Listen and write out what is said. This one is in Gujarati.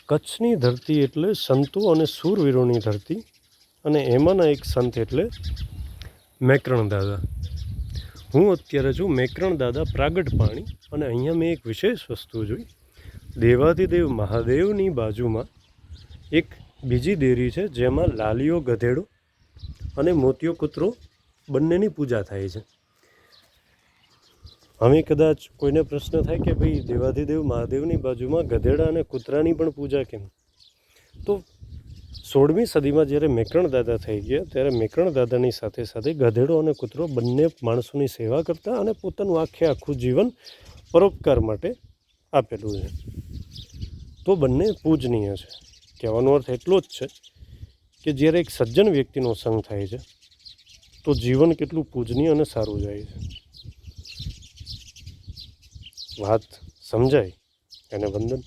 કચ્છની ધરતી એટલે સંતો અને શૂરવીરોની ધરતી, અને એમાંના એક સંત એટલે મેકરણ દાદા. હું અત્યારે છું મેકરણ દાદા પ્રાગટ પાણી, અને અહીંયા મેં એક વિશેષ વસ્તુ જોઈ. દેવાધિદેવ મહાદેવની બાજુમાં એક બીજી દેરી છે જેમાં લાલીઓ ગધેડો અને મોતિયો કૂતરો બંનેની પૂજા થાય છે. હવે કદાચ કોઈને પ્રશ્ન થાય કે ભાઈ દેવાધિદેવ મહાદેવની બાજુમાં ગધેડા અને કૂતરાની પણ પૂજા કેમ? તો 16મી સદીમાં જ્યારે મેકરણ દાદા થઈ ગયા ત્યારે મેકરણ દાદાની સાથે સાથે ગધેડો અને કૂતરો બંને માણસોની સેવા કરતા અને પોતાનું આખું જીવન પરોપકાર માટે આપેલું છે. તો બંને પૂજનીય છે. કહેવાનો અર્થ એટલો જ છે કે જ્યારે એક સજ્જન વ્યક્તિનો સંગ થાય છે તો જીવન કેટલું પૂજનીય અને સારું જાય છે. વાત સમજાય એને વંદન.